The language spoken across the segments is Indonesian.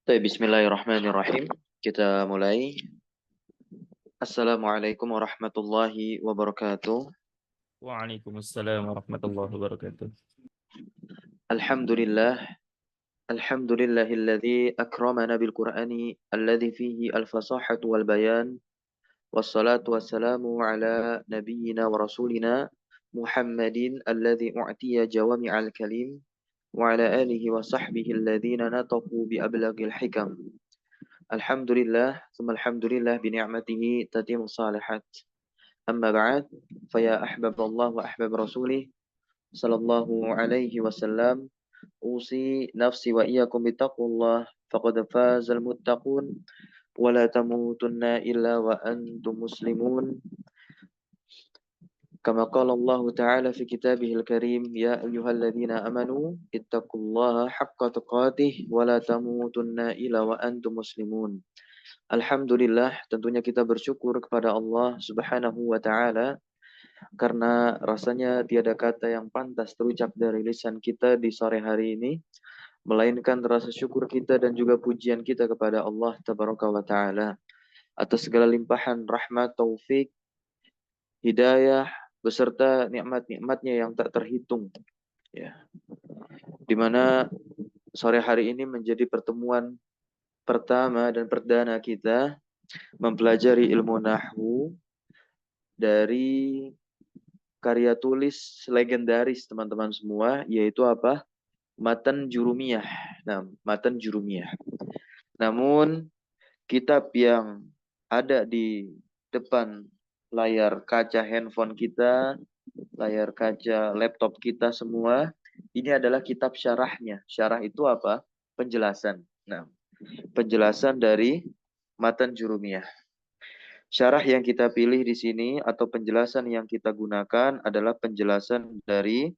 Bismillahirrahmanirrahim. Kita mulai. Assalamualaikum warahmatullahi wabarakatuh. Waalaikumsalam warahmatullahi wabarakatuh. Alhamdulillah. Alhamdulillahilladzi akramana bil Qur'ani alladzi fihi al-fasahatu wal bayan. Wassalatu wassalamu ala nabiyyina wa rasulina Muhammadin alladzi u'tiya jawami'al kalim wa ala alihi wa sahbihi alladhina nataqu bi ablagil hikam. Alhamdulillah, thumma alhamdulillah bi ni'matihi tatimmu salihat. أما بعد فيا أحباب الله وأحباب رسوله صلى الله عليه وسلم أوصي نفسي وإياكم بتقوى الله فقد فاز المتقون ولا تموتن إلا وأنتم مسلمون كما قال الله تعالى في كتابه الكريم يا أيها الذين آمنوا اتقوا الله حق تقاته ولا تموتن إلا وأنتم مسلمون. Alhamdulillah, tentunya kita bersyukur kepada Allah Subhanahu wa taala karena rasanya tiada kata yang pantas terucap dari lisan kita di sore hari ini, melainkan rasa syukur kita dan juga pujian kita kepada Allah Tabaraka wa Ta'ala atas segala limpahan rahmat, taufik, hidayah, beserta nikmat-nikmatnya yang tak terhitung. Ya. Di mana sore hari ini menjadi pertemuan pertama dan perdana kita mempelajari ilmu nahwu dari karya tulis legendaris teman-teman semua, yaitu apa? Matan Jurumiyah. Nah, Matan Jurumiyah. Namun, kitab yang ada di depan layar kaca handphone kita, layar kaca laptop kita semua, ini adalah kitab syarahnya. Syarah itu apa? Penjelasan. Nah, penjelasan dari Matan Jurumiyah. Syarah yang kita pilih di sini atau penjelasan yang kita gunakan adalah penjelasan dari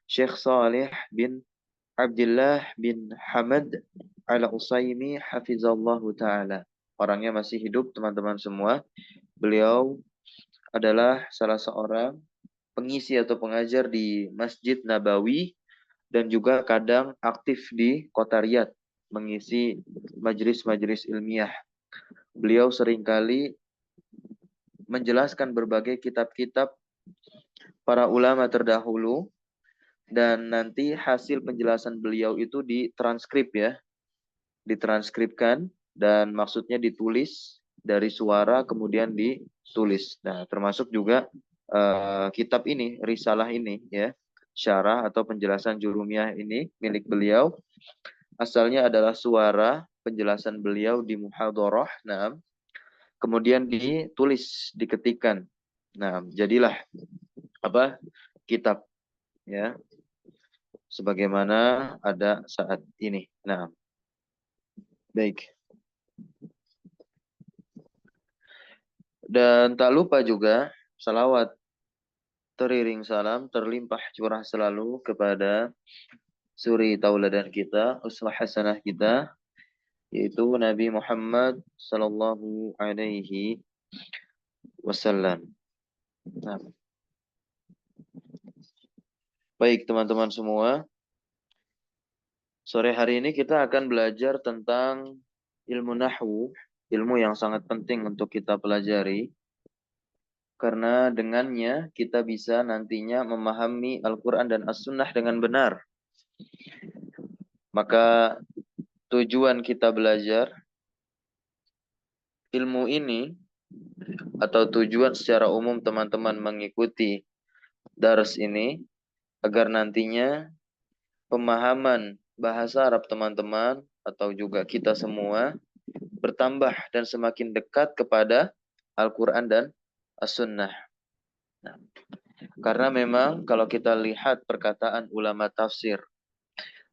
Syekh Saleh bin Abdullah bin Hamad Al-Utsaimin hafizallahu taala. Orangnya masih hidup teman-teman semua. Beliau adalah salah seorang pengisi atau pengajar di Masjid Nabawi dan juga kadang aktif di kota Riyadh mengisi majelis-majelis ilmiah. Beliau seringkali menjelaskan berbagai kitab-kitab para ulama terdahulu dan nanti hasil penjelasan beliau itu ditranskrip ya, ditranskripkan dan maksudnya ditulis dari suara kemudian ditulis. Nah, termasuk juga kitab ini, risalah ini ya, syarah atau penjelasan Jurumiyah ini milik beliau. Asalnya adalah suara penjelasan beliau di muhadharah, nah, kemudian ditulis, diketikkan. Nah, jadilah apa? Kitab ya, sebagaimana ada saat ini. Nah, baik. Dan tak lupa juga salawat teriring salam terlimpah curah selalu kepada suri tauladan kita, uswah hasanah kita, yaitu Nabi Muhammad sallallahu alaihi wasallam. Nah, baik teman-teman semua, sore hari ini kita akan belajar tentang ilmu nahwu, ilmu yang sangat penting untuk kita pelajari. Karena dengannya kita bisa nantinya memahami Al-Quran dan As-Sunnah dengan benar. Maka tujuan kita belajar ilmu ini atau tujuan secara umum teman-teman mengikuti dars ini agar nantinya pemahaman bahasa Arab teman-teman atau juga kita semua bertambah dan semakin dekat kepada Al-Quran dan As-Sunnah. Nah, karena memang kalau kita lihat perkataan ulama tafsir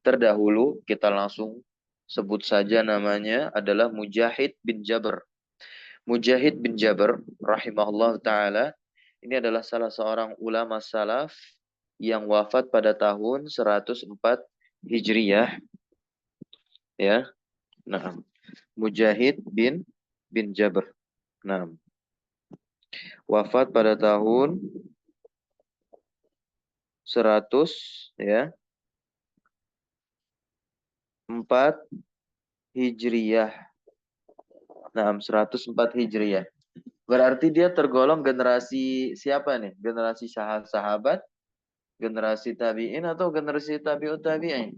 terdahulu, kita langsung sebut saja namanya adalah Mujahid bin Jabr. Mujahid bin Jabr rahimahullah taala ini adalah salah seorang ulama salaf yang wafat pada tahun 104 Hijriyah ya. Nah, Mujahid bin Jabr. Nah, wafat pada tahun 100 ya 4 Hijriyah. Nah, 104 Hijriyah. Berarti dia tergolong generasi siapa nih? Generasi sahabat, generasi tabi'in atau generasi tabi'ut tabi'in?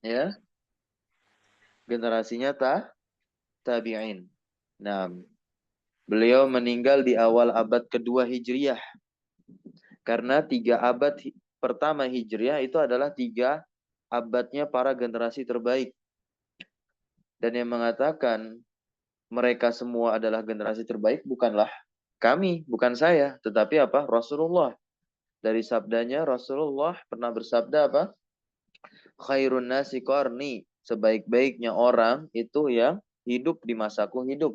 Ya, generasinya tabi'in. Nah, beliau meninggal di awal abad kedua Hijriyah. Karena 3 abad pertama Hijriah itu adalah 3 abadnya para generasi terbaik. Dan yang mengatakan mereka semua adalah generasi terbaik bukanlah kami, bukan saya, tetapi apa? Rasulullah. Dari sabdanya Rasulullah pernah bersabda apa? Khairun nasi qarni. Sebaik-baiknya orang itu yang hidup di masaku hidup.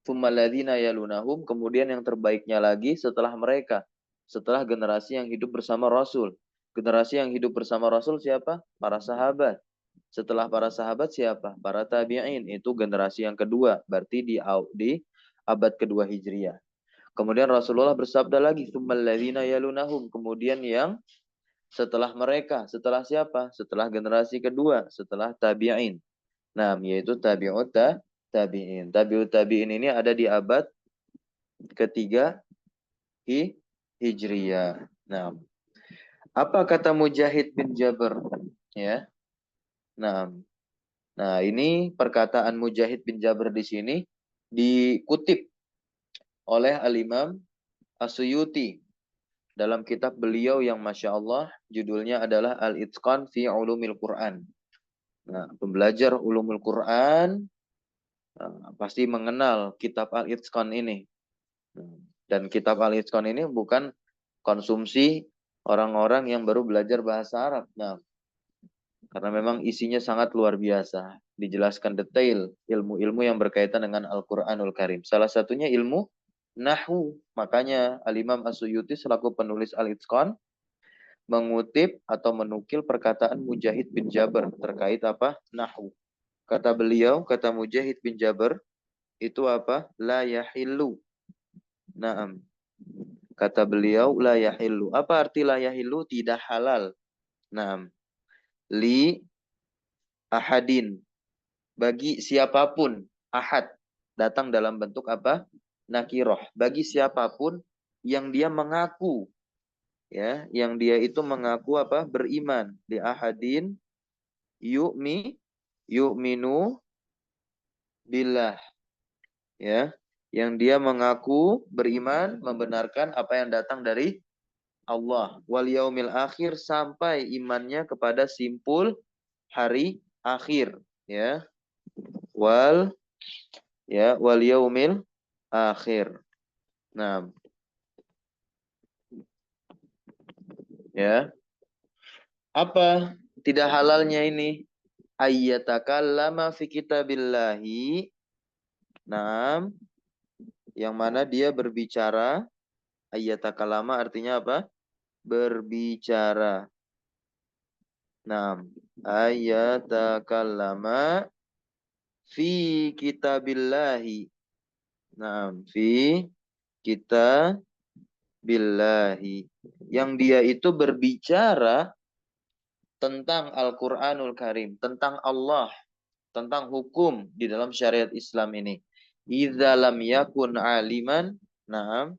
Tsummaladzina yalunahum, kemudian yang terbaiknya lagi setelah mereka. Setelah generasi yang hidup bersama Rasul. Generasi yang hidup bersama Rasul siapa? Para sahabat. Setelah para sahabat siapa? Para tabi'in. Itu generasi yang kedua. Berarti di abad kedua Hijriah. Kemudian Rasulullah bersabda lagi, tsummaladzina yalunahum. Kemudian yang setelah mereka. Setelah siapa? Setelah generasi kedua. Setelah tabi'in. Nah, yaitu tabi'ut tabi'in. Tabi'ut tabi'in ini ada di abad ketiga Hijriyah. Nah, apa kata Mujahid bin Jabr? Ya. Nah, ini perkataan Mujahid bin Jabr di sini dikutip oleh Al-Imam As-Suyuti dalam kitab beliau yang Masya Allah judulnya adalah Al-Itqan fi Ulumil Quran. Nah, pembelajar Ulumul Quran pasti mengenal kitab Al-Itqan ini. Dan kitab Al-Itqan ini bukan konsumsi orang-orang yang baru belajar bahasa Arab. Nah, karena memang isinya sangat luar biasa. Dijelaskan detail ilmu-ilmu yang berkaitan dengan Al-Quranul Karim. Salah satunya ilmu Nahwu. Makanya Al-Imam As-Suyuti selaku penulis Al-Itqan mengutip atau menukil perkataan Mujahid bin Jabr terkait apa? Nahwu. Kata beliau, kata Mujahid bin Jabr, itu apa? La yahillu. Naam. Kata beliau, la yahillu. Apa arti la yahillu? Tidak halal. Naam. Li ahadin. Bagi siapapun. Ahad. Datang dalam bentuk apa? Nakiroh. Bagi siapapun yang dia mengaku. Ya, yang dia itu mengaku apa? Beriman. Li ahadin yu'minu billah. Ya, yang dia mengaku beriman, membenarkan apa yang datang dari Allah. Wal yaumil akhir, sampai imannya kepada simpul hari akhir. Ya, wal yaumil akhir. Nah, ya. Apa tidak halalnya ini? Ayyatakallama fi kitabillahi. Nah, yang mana dia berbicara. Ayyatakallama artinya apa? Berbicara. Nah, ayyatakallama fi kitabillahi. Nah, fi kitabillahi. Yang dia itu berbicara tentang Al-Quranul Karim, tentang Allah, tentang hukum di dalam syariat Islam ini. Idza lam yakun aliman, nah,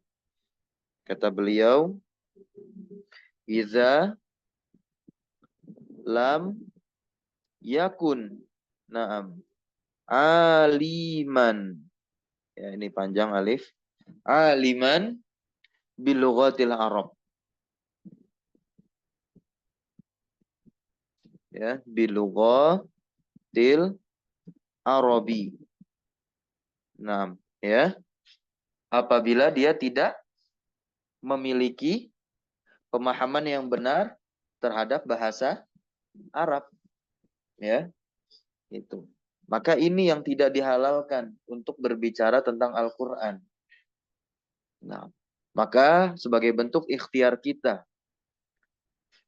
kata beliau, idza lam yakun, naam, aliman. Ya, ini panjang alif. Aliman bilughatil Arab. Ya, bilughatil Arabi. Nah, ya. Apabila dia tidak memiliki pemahaman yang benar terhadap bahasa Arab, ya. Itu. Maka ini yang tidak dihalalkan untuk berbicara tentang Al-Qur'an. Nah, maka sebagai bentuk ikhtiar kita,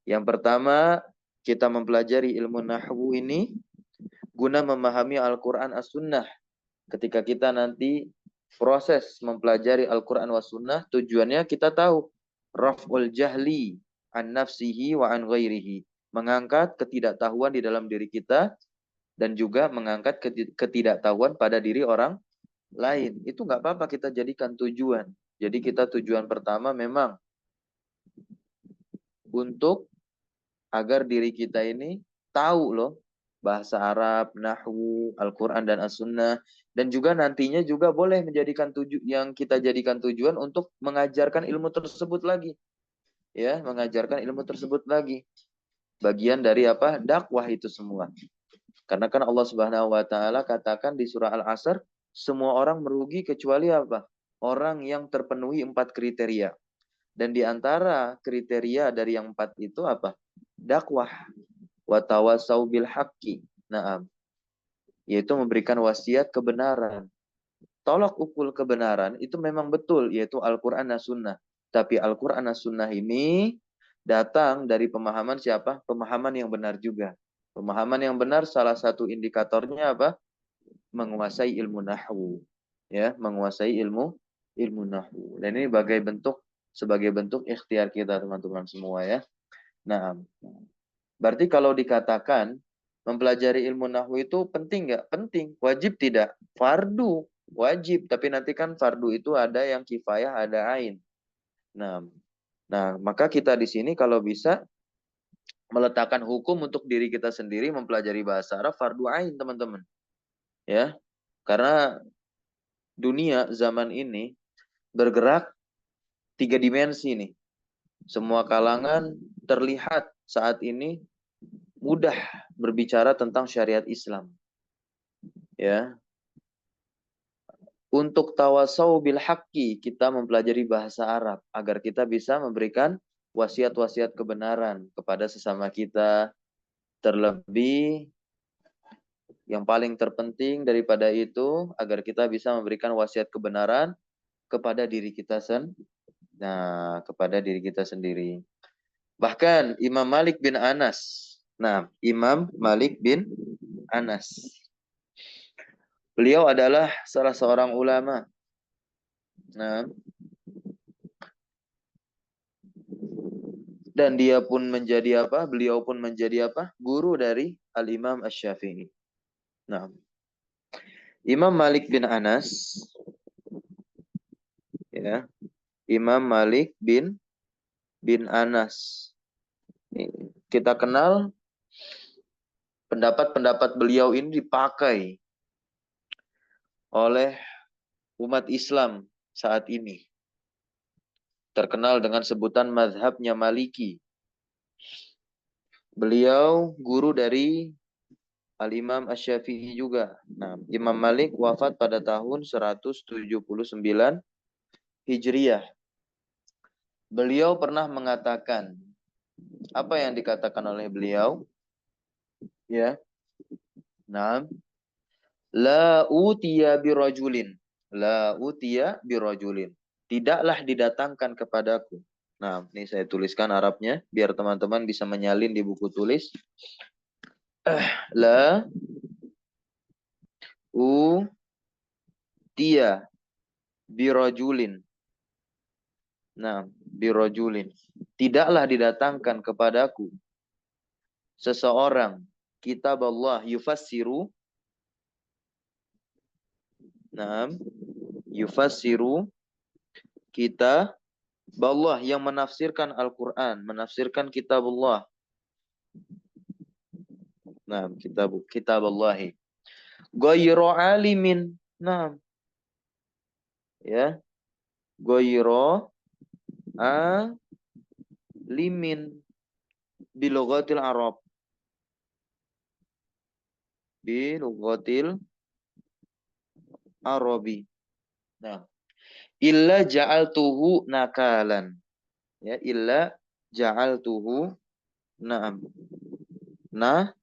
yang pertama kita mempelajari ilmu nahwu ini guna memahami Al-Qur'an As-Sunnah. Ketika kita nanti proses mempelajari Al-Quran wa Sunnah, tujuannya kita tahu raf'ul jahli an nafsihi wa an ghairihi. Mengangkat ketidaktahuan di dalam diri kita dan juga mengangkat ketidaktahuan pada diri orang lain. Itu nggak apa-apa kita jadikan tujuan. Jadi kita tujuan pertama memang untuk agar diri kita ini tahu loh bahasa Arab, nahwu, Al-Quran dan As-Sunnah, dan juga nantinya juga boleh menjadikan yang kita jadikan tujuan untuk mengajarkan ilmu tersebut lagi, ya, mengajarkan ilmu tersebut lagi. Bagian dari apa? Dakwah itu semua. Karena kan Allah Subhanahu wa taala katakan di surah Al-Asr, semua orang merugi kecuali apa? Orang yang terpenuhi 4 kriteria. Dan di antara kriteria dari yang 4 itu apa? Dakwah. Wa tawasau bil haqqi. Naam. Yaitu memberikan wasiat kebenaran. Tolak ukur kebenaran itu memang betul, yaitu Al-Quran dan Sunnah. Tapi Al-Quran dan Sunnah ini datang dari pemahaman siapa? Pemahaman yang benar juga. Pemahaman yang benar salah satu indikatornya apa? Menguasai ilmu nahwu. Ya, menguasai ilmu nahwu. Dan ini sebagai bentuk ikhtiar kita teman-teman semua ya. Nah, berarti kalau dikatakan mempelajari ilmu nahwu itu penting nggak? Penting. Wajib tidak? Fardu. Wajib. Tapi nanti kan fardu itu ada yang kifayah, ada ain. Nah, maka kita di sini kalau bisa meletakkan hukum untuk diri kita sendiri mempelajari bahasa Arab fardu ain, teman-teman. Ya. Karena dunia zaman ini bergerak 3 dimensi nih. Semua kalangan terlihat saat ini mudah berbicara tentang syariat Islam. Ya. Untuk tawasau bil haqqi, kita mempelajari bahasa Arab agar kita bisa memberikan wasiat-wasiat kebenaran kepada sesama kita. Terlebih yang paling terpenting daripada itu agar kita bisa memberikan wasiat kebenaran kepada diri kita kepada diri kita sendiri. Bahkan Imam Malik bin Anas. Nah, Imam Malik bin Anas. Beliau adalah salah seorang ulama. Nah, dan dia pun menjadi apa? Beliau pun menjadi apa? Guru dari Al-Imam Asy-Syafi'i. Nah, Imam Malik bin Anas, ya, Imam Malik bin Anas. Kita kenal pendapat-pendapat beliau ini dipakai oleh umat Islam saat ini. Terkenal dengan sebutan mazhabnya Maliki. Beliau guru dari Al-Imam Asy-Syafi'i juga. Nah, Imam Malik wafat pada tahun 179 Hijriah. Beliau pernah mengatakan, apa yang dikatakan oleh beliau? Ya. Nah, la utiya birajulin. La utiya birajulin. Tidaklah didatangkan kepadaku. Nah, ini saya tuliskan Arabnya biar teman-teman bisa menyalin di buku tulis. La utiya birajulin. Nah, birajulin. Tidaklah didatangkan kepadaku seseorang kitab Allah yufassiru. Nah, yufassiru kita Allah yang menafsirkan Al-Quran, menafsirkan kitab Allah. Nah, kitab Allahi. Ghayra alimin. Nah, ya. Ghayra alimin bilughatil Arab. Bilughatil Arabi. Nah, illa ja'altuhu nakalan. Ya, illa ja'altuhu na'am. Nakalan.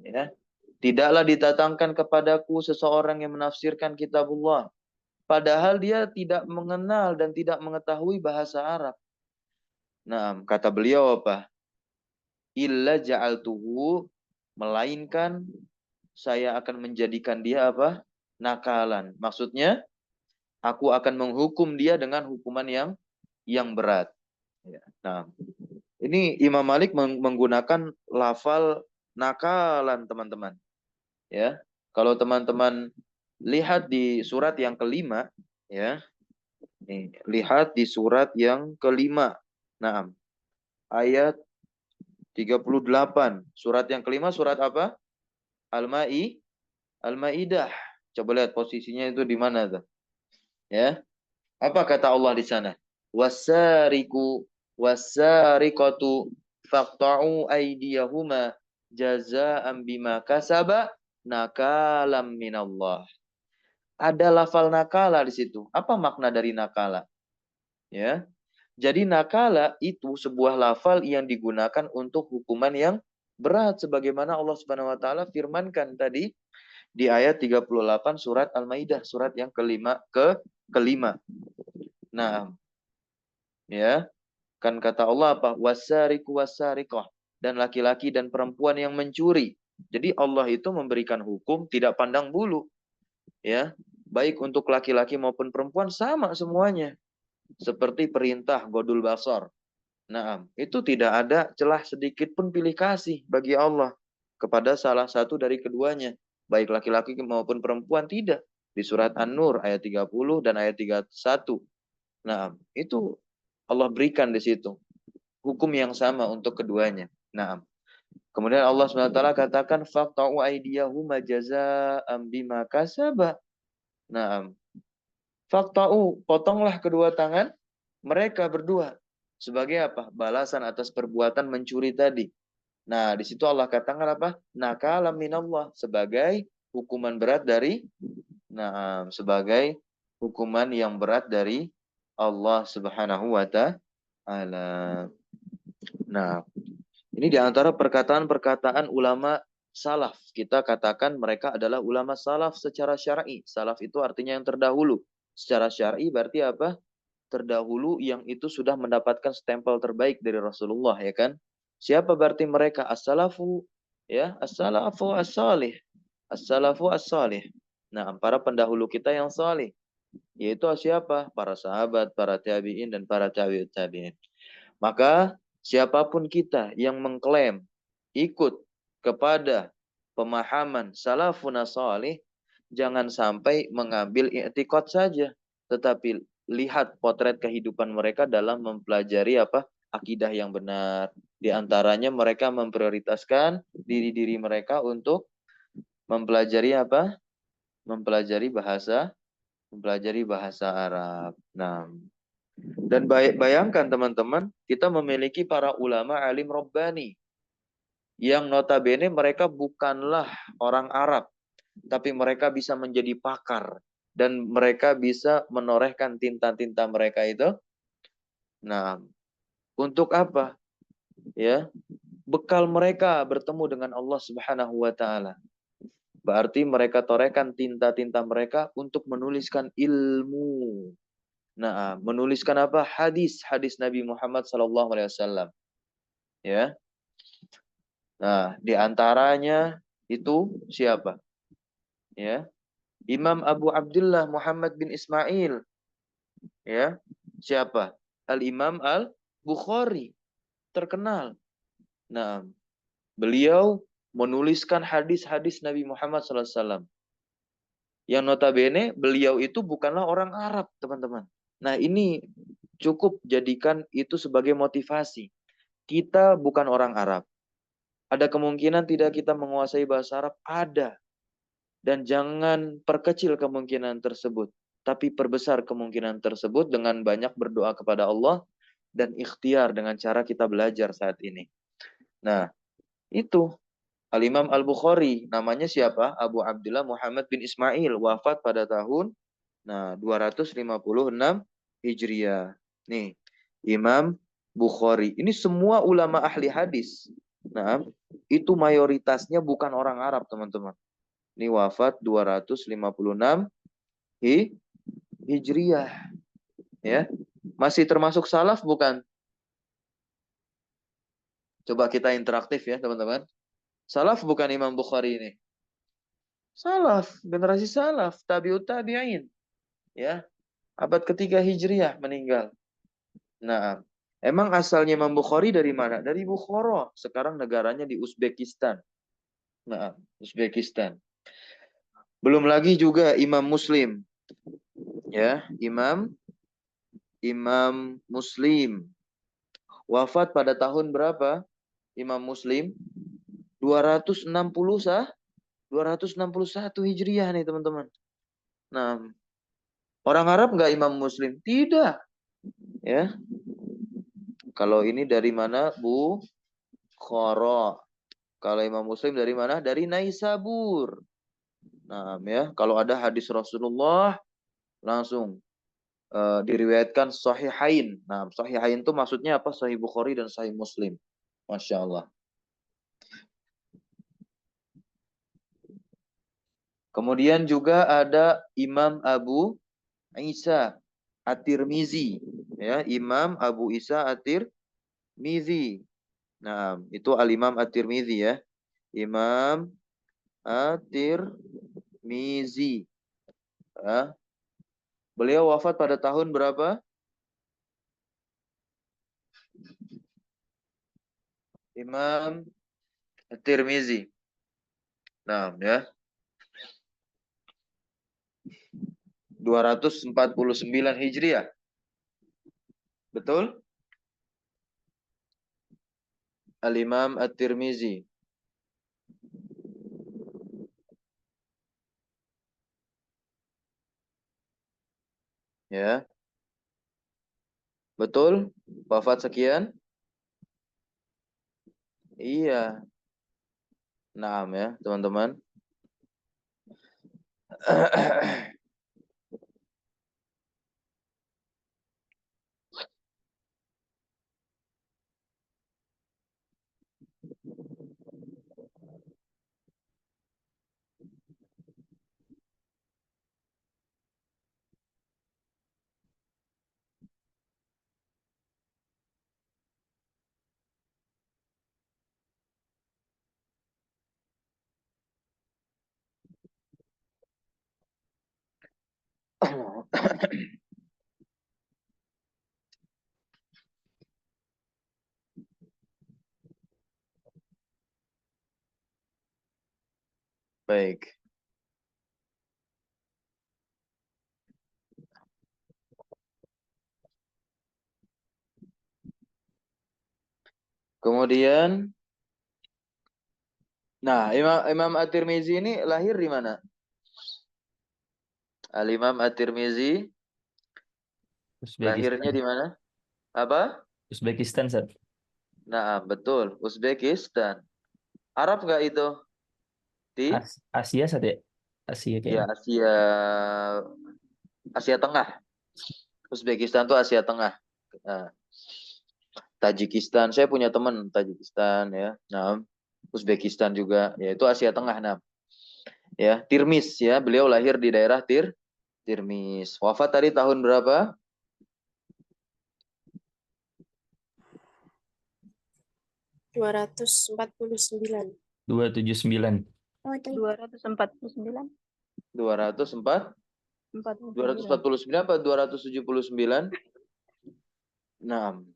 Ya. Tidaklah didatangkan kepadaku seseorang yang menafsirkan kitabullah. Padahal dia tidak mengenal dan tidak mengetahui bahasa Arab. Nah, kata beliau apa? Illa ja'altuhu, melainkan saya akan menjadikan dia apa? Nakalan. Maksudnya, aku akan menghukum dia dengan hukuman yang berat. Nah, ini Imam Malik menggunakan lafal nakalan teman-teman. Ya, kalau teman-teman lihat di surat yang kelima, ya, nih, lihat di surat yang kelima. Nah, ayat 38. Surat yang kelima surat apa? Al-Maidah. Coba lihat posisinya itu di mana tuh? Ya. Apa kata Allah di sana? Wasariku wasariqatu faqta'u aydiyahuma jazaa'an bima kasaba nakalam minallah. Ada lafal nakala di situ. Apa makna dari nakala? Ya. Jadi nakala itu sebuah lafal yang digunakan untuk hukuman yang berat sebagaimana Allah Subhanahu wa taala firmankan tadi di ayat 38 surat Al-Maidah, surat yang kelima. Nah, ya. Kan kata Allah apa? Wasariku wasariqah. Dan laki-laki dan perempuan yang mencuri. Jadi Allah itu memberikan hukum tidak pandang bulu. Ya. Baik untuk laki-laki maupun perempuan sama semuanya. Seperti perintah godul basar. Nah, itu tidak ada celah sedikit pun pilih kasih bagi Allah kepada salah satu dari keduanya. Baik laki-laki maupun perempuan tidak. Di surat An-Nur ayat 30 dan ayat 31. Nah, itu Allah berikan di situ. Hukum yang sama untuk keduanya. Nah, kemudian Allah SWT katakan faqta'u aydiyahuma jazaa'an bima kasaba. Nah, faqta'u, potonglah kedua tangan mereka berdua sebagai apa? Balasan atas perbuatan mencuri tadi. Nah, di situ Allah katakan apa? Nakalam minallah, sebagai hukuman berat dari sebagai hukuman yang berat dari Allah Subhanahu wa taala. Nah, ini di antara perkataan-perkataan ulama salaf. Kita katakan mereka adalah ulama salaf secara syar'i. Salaf itu artinya yang terdahulu. Secara syar'i berarti apa? Terdahulu yang itu sudah mendapatkan stempel terbaik dari Rasulullah, ya kan? Siapa berarti mereka? As-salafu, ya, as-salafu as-salih. As-salafu as-salih. Nah, para pendahulu kita yang salih, yaitu siapa? Para sahabat, para tabi'in dan para tabi'ut tabi'in. Maka siapapun kita yang mengklaim ikut kepada pemahaman salafun salih, jangan sampai mengambil i'tiqad saja, tetapi lihat potret kehidupan mereka dalam mempelajari apa? Akidah yang benar. Di antaranya mereka memprioritaskan diri-diri mereka untuk mempelajari apa? Mempelajari bahasa Arab. Nah, dan bayangkan teman-teman, kita memiliki para ulama alim Rabbani yang notabene mereka bukanlah orang Arab, tapi mereka bisa menjadi pakar dan mereka bisa menorehkan tinta-tinta mereka itu. Nah, untuk apa? Ya, bekal mereka bertemu dengan Allah Subhanahu wa taala. Berarti mereka torehkan tinta-tinta mereka untuk menuliskan ilmu. Nah, menuliskan apa? Hadis Nabi Muhammad SAW. Ya. Nah, di antaranya itu siapa? Ya. Imam Abu Abdullah Muhammad bin Ismail. Ya. Siapa? Al-Imam Al-Bukhari. Terkenal. Nah, beliau menuliskan hadis-hadis Nabi Muhammad SAW. Yang notabene beliau itu bukanlah orang Arab, teman-teman. Nah, ini cukup jadikan itu sebagai motivasi. Kita bukan orang Arab. Ada kemungkinan tidak kita menguasai bahasa Arab? Ada. Dan jangan perkecil kemungkinan tersebut. Tapi perbesar kemungkinan tersebut dengan banyak berdoa kepada Allah dan ikhtiar dengan cara kita belajar saat ini. Nah, itu Al-Imam Al-Bukhari. Namanya siapa? Abu Abdullah Muhammad bin Ismail. Wafat pada tahun 256 Hijriah. Nih, Imam Bukhari. Ini semua ulama ahli hadis. Nah, itu mayoritasnya bukan orang Arab, teman-teman. Ini wafat 256 Hijriah. Ya. Masih termasuk salaf bukan? Coba kita interaktif ya, teman-teman. Salaf bukan Imam Bukhari ini? Salaf, generasi salaf, tabiut tabi'in. Ya. Abad ketiga Hijriah meninggal. Nah, emang asalnya Imam Bukhari dari mana? Dari Bukhara. Sekarang negaranya di Uzbekistan. Nah, Uzbekistan. Belum lagi juga Imam Muslim. Ya, Imam Muslim. Wafat pada tahun berapa? Imam Muslim 260 261 Hijriah nih teman-teman. Nah, orang Arab nggak Imam Muslim? Tidak. Ya, kalau ini dari mana? Bukhara. Kalau Imam Muslim dari mana? Dari Naisabur. Nah, ya, kalau ada hadis Rasulullah langsung diriwayatkan Sahihain. Nah, Sahihain itu maksudnya apa? Sahih Bukhari dan Sahih Muslim. Masya Allah. Kemudian juga ada Imam Abu Isa At-Tirmizi. Ya, Imam Abu Isa At-Tirmizi. Nah, itu Al-Imam At-Tirmizi ya. Imam At-Tirmizi. Ya. Beliau wafat pada tahun berapa? Imam At-Tirmizi. Nah, ya. 249 Hijriah. Betul? Al-Imam At-Tirmizi. Ya. Betul? Wafat sekian? Iya. Naam ya, teman-teman. Baik. Kemudian, nah, Imam At-Tirmizi ini lahir di mana? Al-Imam At-Tirmizi lahirnya Uzbekistan. di mana? Apa? Uzbekistan, Sat. Nah, betul. Uzbekistan. Arab nggak itu? Di? Asia, Sat ya? Asia Ya, kayaknya. Asia. Asia Tengah. Uzbekistan tuh Asia Tengah. Nah, Tajikistan. Saya punya teman Tajikistan ya. Nah, Uzbekistan juga. Ya, itu Asia Tengah. Nah, ya, Tirmiz ya. Beliau lahir di daerah Tirmiz. Wafat tadi tahun berapa? 249. 279. Oh, itu 249. 204? 49. 249 apa 279? 6.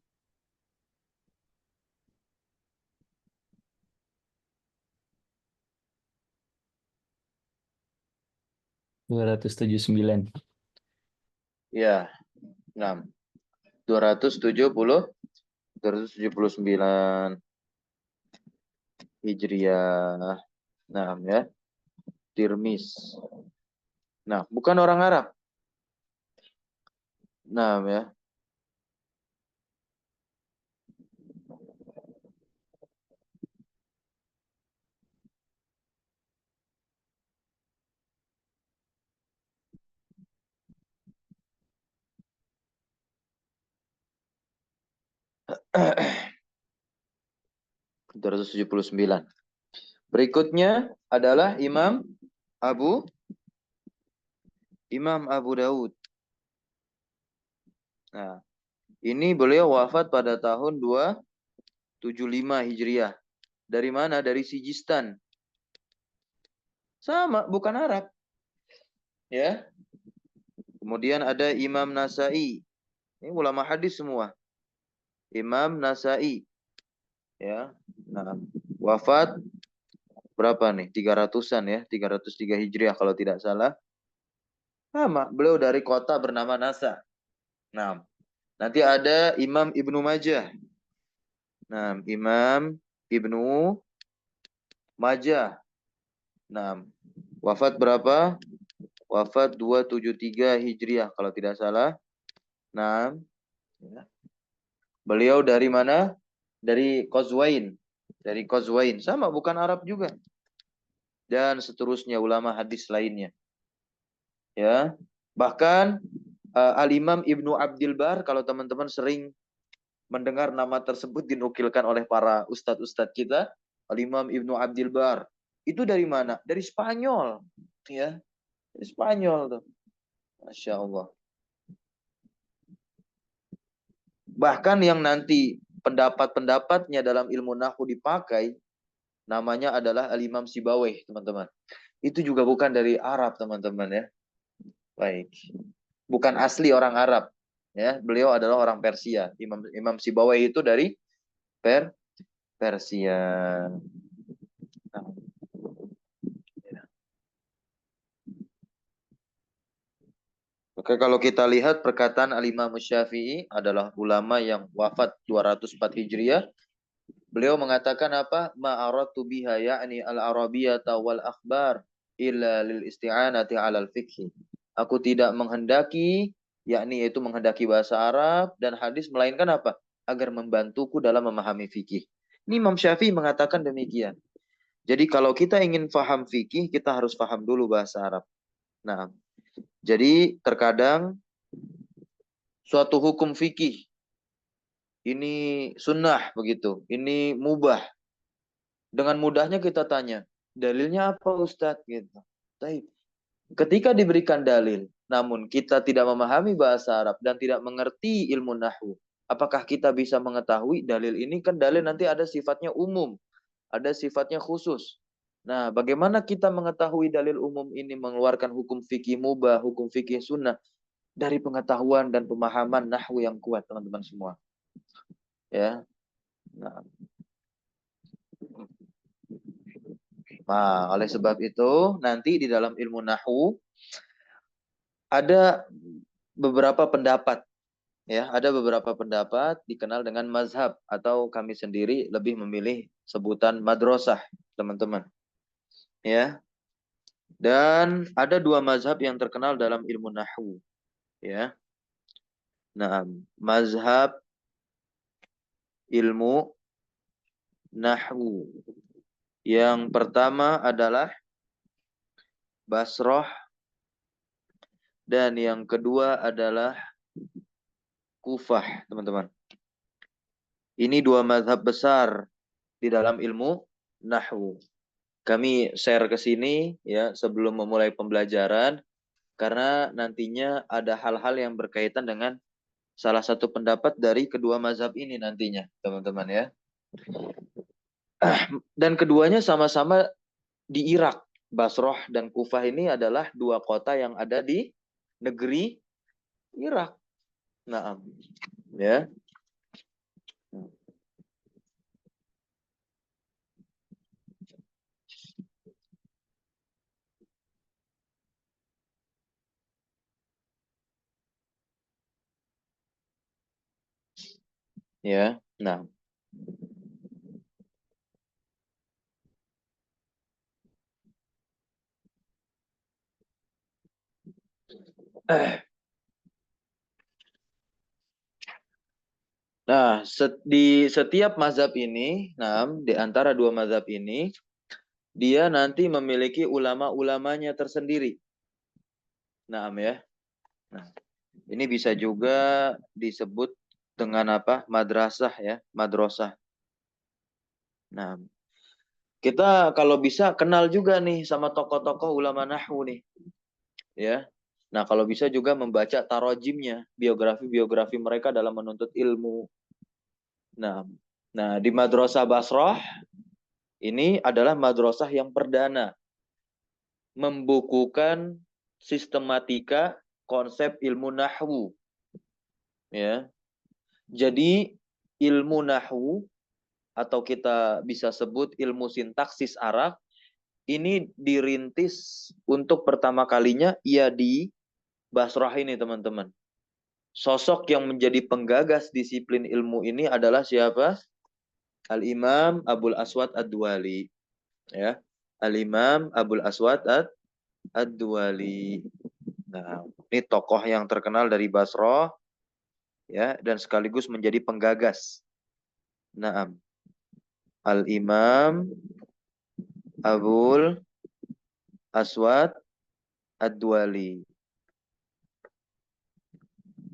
279. Ya, 6. 279 Hijriah. 6 ya. Tirmiz. Nah, bukan orang Arab. 6 ya. Dua ratus tujuh puluh sembilan. Berikutnya adalah Abu Imam Abu Daud. Nah, ini beliau wafat pada tahun 275 Hijriah. Dari mana? Dari Sijistan. Sama, bukan Arab. Ya. Kemudian ada Imam Nasai. Ini ulama hadis semua. Imam Nasai. Ya. Nah, wafat berapa nih? 300-an ya, 303 Hijriah kalau tidak salah. Sama, beliau dari kota bernama Nasa. Nah, nanti ada Imam Ibnu Majah. Nah, Imam Ibnu Majah. Nah, wafat berapa? Wafat 273 Hijriah kalau tidak salah. Nah, ya. Beliau dari mana? Dari Qazwain. Dari Qazwain. Sama, bukan Arab juga. Dan seterusnya ulama hadis lainnya. Ya. Bahkan Al-Imam Ibnu Abdil Bar, kalau teman-teman sering mendengar nama tersebut dinukilkan oleh para ustadz-ustadz kita, Al-Imam Ibnu Abdil Bar. Itu dari mana? Dari Spanyol. Ya. Dari Spanyol tuh. Masya Allah. Bahkan yang nanti pendapat-pendapatnya dalam ilmu nahwu dipakai, namanya adalah Al-Imam Sibawayh, teman-teman. Itu juga bukan dari Arab, teman-teman ya. Baik. Bukan asli orang Arab. Ya, beliau adalah orang Persia. Imam Sibawayh itu dari Persia. Nah, ya. Oke, kalau kita lihat perkataan Al-Imam Syafi'i adalah ulama yang wafat 204 Hijriah. Beliau mengatakan apa? Ma'aratu biha ya'ni al-arabiyyata wal akhbar illa lil isti'anati 'alal fiqhi. Aku tidak menghendaki, yakni yaitu menghendaki bahasa Arab dan hadis, melainkan apa? Agar membantuku dalam memahami fikih. Ini Imam Syafi'i mengatakan demikian. Jadi kalau kita ingin faham fikih, kita harus faham dulu bahasa Arab. Nah, jadi terkadang suatu hukum fikih ini sunnah begitu, ini mubah. Dengan mudahnya kita tanya, dalilnya apa Ustadz? Gitu. Baik. Ketika diberikan dalil, namun kita tidak memahami bahasa Arab dan tidak mengerti ilmu nahwu, apakah kita bisa mengetahui dalil ini? Kan dalil nanti ada sifatnya umum, ada sifatnya khusus. Nah, bagaimana kita mengetahui dalil umum ini mengeluarkan hukum fikih mubah, hukum fikih sunnah dari pengetahuan dan pemahaman nahwu yang kuat, teman-teman semua. Ya. Nah, oleh sebab itu nanti di dalam ilmu nahwu ada beberapa pendapat, ya, ada beberapa pendapat dikenal dengan mazhab atau kami sendiri lebih memilih sebutan madrasah, teman-teman. Ya. Dan ada dua mazhab yang terkenal dalam ilmu nahwu, ya. Nah, mazhab ilmu nahwu. Yang pertama adalah Basrah dan yang kedua adalah Kufah, teman-teman. Ini dua mazhab besar di dalam ilmu nahwu. Kami share ke sini ya sebelum memulai pembelajaran karena nantinya ada hal-hal yang berkaitan dengan salah satu pendapat dari kedua mazhab ini nantinya, teman-teman ya. Dan keduanya sama-sama di Irak. Basrah dan Kufah ini adalah dua kota yang ada di negeri Irak. Nah, ya. Ya. Nah, nah, di setiap mazhab ini, nah, di antara dua mazhab ini, dia nanti memiliki ulama-ulamanya tersendiri. Nah, ya. Nah, ini bisa juga disebut dengan apa? Madrasah ya, madrasah. Nah, kita kalau bisa kenal juga nih sama tokoh-tokoh ulama nahwu nih. Ya. Nah, kalau bisa juga membaca tarojimnya, biografi-biografi mereka dalam menuntut ilmu. Nah, di Madrasah Basrah ini adalah madrasah yang perdana membukukan sistematika konsep ilmu nahwu. Ya. Jadi ilmu nahwu atau kita bisa sebut ilmu sintaksis Arab ini dirintis untuk pertama kalinya ia di Basrah ini, teman-teman. Sosok yang menjadi penggagas disiplin ilmu ini adalah siapa? Al-Imam Abul Aswad Ad-Duwali. Ya. Al-Imam Abul Aswad Ad-Duwali. Nah, ini tokoh yang terkenal dari Basrah, ya, dan sekaligus menjadi penggagas. Naam. Al-Imam Abul Aswad Ad-Duwali.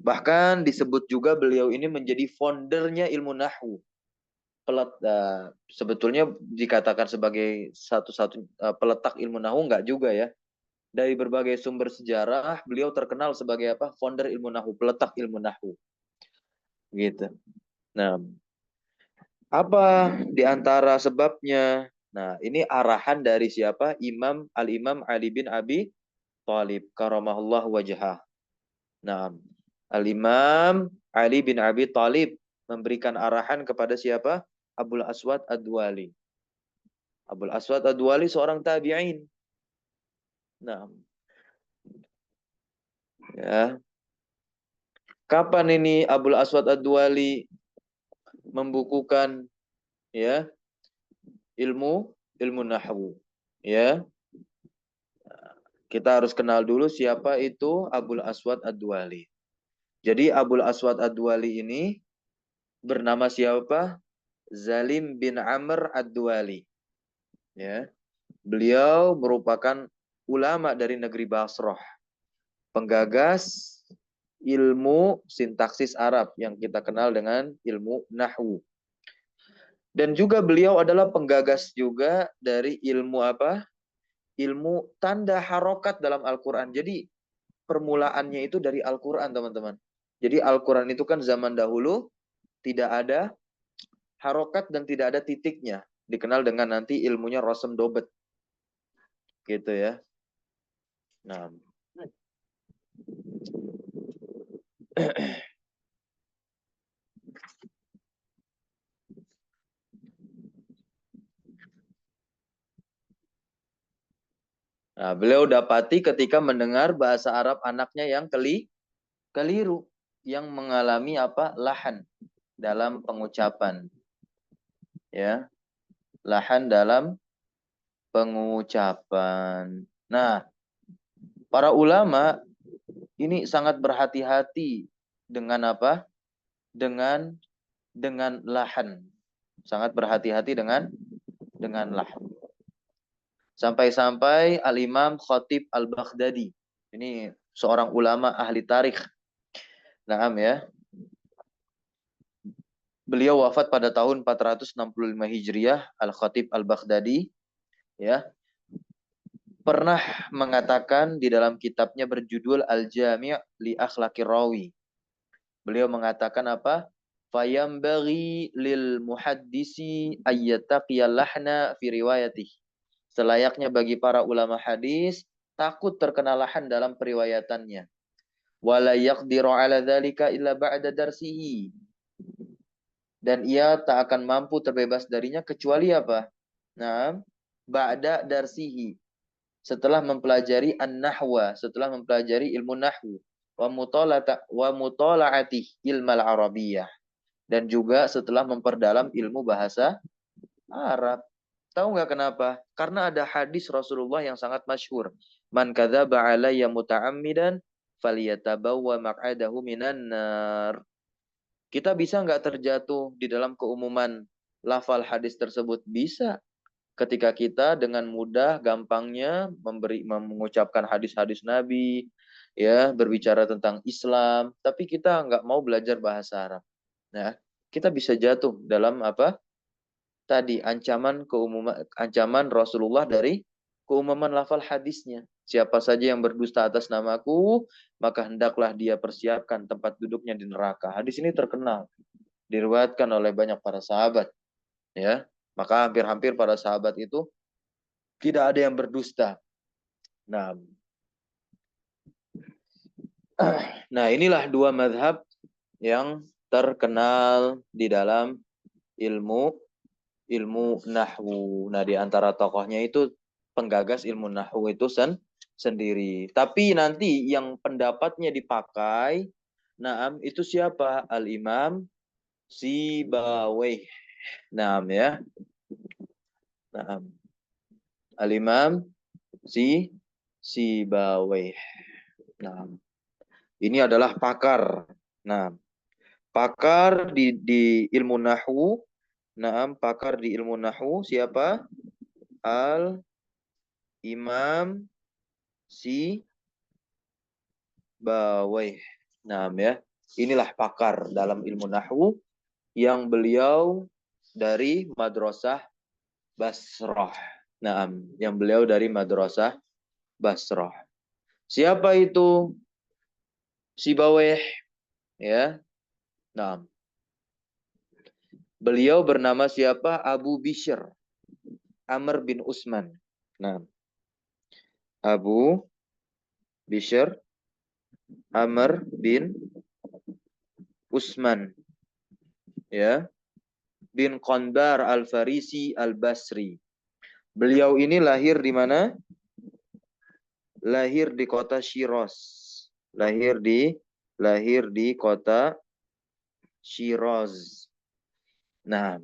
Bahkan disebut juga beliau ini menjadi foundernya ilmu nahwu. Sebetulnya dikatakan sebagai satu-satu peletak ilmu nahwu enggak juga ya. Dari berbagai sumber sejarah, beliau terkenal sebagai apa? Founder ilmu nahwu, peletak ilmu nahwu. Gitu. Nah, apa di antara sebabnya? Nah, ini arahan dari siapa? Al-Imam Ali bin Abi Thalib karamahullah wajhah. Nah, Al-Imam Ali bin Abi Thalib memberikan arahan kepada siapa? Abul Aswad Ad-Duwali. Abul Aswad Ad-Duwali seorang tabi'in. Nah, ya. Kapan ini Abul Aswad Ad-Duwali membukukan ya ilmu nahwu? Ya. Kita harus kenal dulu siapa itu Abul Aswad Ad-Duwali. Jadi Abul Aswad Ad-Duwali ini bernama siapa? Zalim bin Amr Ad-Duwali. Ya. Beliau merupakan ulama dari negeri Basrah. Penggagas ilmu sintaksis Arab yang kita kenal dengan ilmu nahwu. Dan juga beliau adalah penggagas juga dari ilmu apa? Ilmu tanda harokat dalam Al-Quran. Jadi permulaannya itu dari Al-Quran, teman-teman. Jadi Al-Quran itu kan zaman dahulu tidak ada harokat dan tidak ada titiknya. Dikenal dengan nanti ilmunya Rosem Dobet. Gitu ya. Nah. Nah, beliau dapati ketika mendengar bahasa Arab anaknya yang keliru, yang mengalami apa? Lahan dalam pengucapan. Ya. Lahan dalam pengucapan. Nah, para ulama ini sangat berhati-hati dengan apa? Dengan lahan. Sangat berhati-hati dengan lahan. Sampai-sampai Al-Imam Khatib Al-Baghdadi. Ini seorang ulama ahli tarikh. Naam ya. Beliau wafat pada tahun 465 Hijriah, Al-Khatib Al-Baghdadi. Ya. Pernah mengatakan di dalam kitabnya berjudul Al-Jami' li Akhlaqir Rawi. Beliau mengatakan apa? Fayambaghi lil muhaddisi ayyataqiyal lahna fi riwayatih. Selayaknya bagi para ulama hadis takut terkena lahan dalam periwayatannya. Wala yaqdiru ala dzalika illa ba'da darsihi. Dan ia tak akan mampu terbebas darinya kecuali apa? Nah, ba'da darsihi. Setelah mempelajari an-nahwa, setelah mempelajari ilmu nahwu, wa mutala'ati ilmal arabiyyah. Dan juga setelah memperdalam ilmu bahasa Arab. Tahu nggak kenapa? Karena ada hadis Rasulullah yang sangat masyhur. Man kadzaba alayya muta'ammidan falyatabawwa maq'adahu minan nar. Kita bisa nggak terjatuh di dalam keumuman lafal hadis tersebut? Bisa. Ketika kita dengan mudah, gampangnya mengucapkan hadis-hadis Nabi, ya, berbicara tentang Islam, tapi kita nggak mau belajar bahasa Arab. Nah, kita bisa jatuh dalam apa? Tadi ancaman Rasulullah dari keumuman lafal hadisnya. Siapa saja yang berdusta atas namaku, maka hendaklah dia persiapkan tempat duduknya di neraka. Hadis ini terkenal, diriwayatkan oleh banyak para sahabat. Ya, maka hampir-hampir para sahabat itu tidak ada yang berdusta. Nah, inilah dua mazhab yang terkenal di dalam ilmu nahwu. Nah, di antara tokohnya itu penggagas ilmu nahwu itu sendiri. Tapi nanti yang pendapatnya dipakai, naam, itu siapa? Al-Imam Sibawayh. Naam ya. Naam. Al-Imam Sibawayh. Nah, ini adalah pakar. Nah, pakar di ilmu nahwu. Naam, pakar di ilmu nahwu siapa? Al-Imam Sibawayh. Naam ya. Inilah pakar dalam ilmu nahwu yang beliau dari Madrasah Basrah. Naam, yang beliau dari Madrasah Basrah. Siapa itu Sibawayh? Ya. Nah, beliau bernama siapa? Abu Bishr Amr bin Usman. Nah, Abu Bishr Amr bin Usman. Ya. Bin Qanbar Al-Farisi Al-Basri. Beliau ini lahir di mana? Lahir di kota Syiraz. Lahir di kota Syiraz. Nah,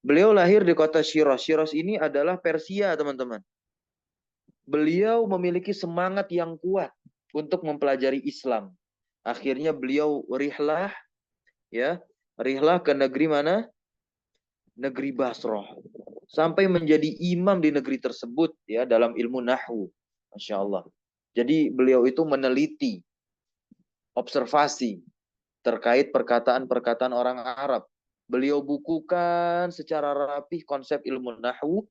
beliau lahir di kota Syiraz. Syiraz ini adalah Persia, teman-teman. Beliau memiliki semangat yang kuat untuk mempelajari Islam. Akhirnya beliau rihlah, ya, rihlah ke negeri mana? Negeri Basrah. Sampai menjadi imam di negeri tersebut, ya, dalam ilmu nahwu. Masya Allah. Jadi beliau itu meneliti, observasi terkait perkataan-perkataan orang Arab. Beliau bukukan secara rapih konsep ilmu nahwu.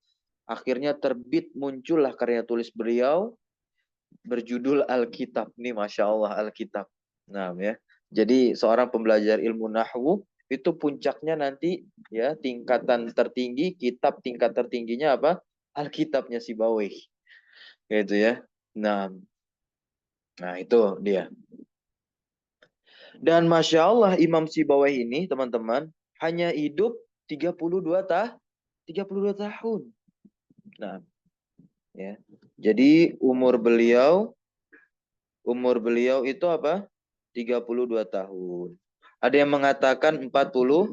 Akhirnya terbit, muncullah karya tulis beliau berjudul Alkitab. Nih Masya Allah, Alkitab. Nah ya. Jadi seorang pembelajar ilmu nahwu itu puncaknya nanti, ya, tingkatan tertinggi, kitab tingkat tertingginya apa? Alkitabnya Sibawayh. Gitu ya. Nah itu dia. Dan Masya Allah Imam Sibawayh ini, teman-teman, hanya hidup 32 tahun. Nah, ya. Jadi umur beliau itu apa? 32 tahun. Ada yang mengatakan 40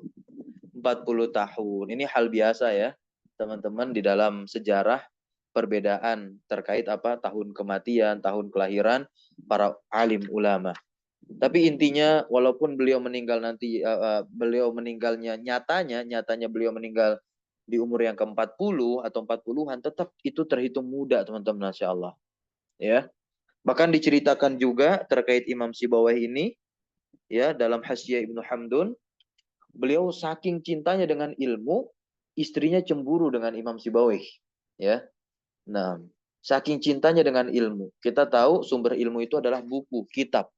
tahun. Ini hal biasa ya, teman-teman, di dalam sejarah perbedaan terkait apa? Tahun kematian, tahun kelahiran para alim ulama. Tapi intinya walaupun beliau meninggal nanti, beliau meninggalnya nyatanya beliau meninggal di umur yang ke-40 atau 40-an, tetap itu terhitung muda, teman-teman, Masya Allah. Ya. Bahkan diceritakan juga terkait Imam Sibawayh ini, ya, dalam Hasyiah Ibnu Hamdun, beliau saking cintanya dengan ilmu, istrinya cemburu dengan Imam Sibawayh. Ya. Nah, saking cintanya dengan ilmu. Kita tahu sumber ilmu itu adalah buku, kitab.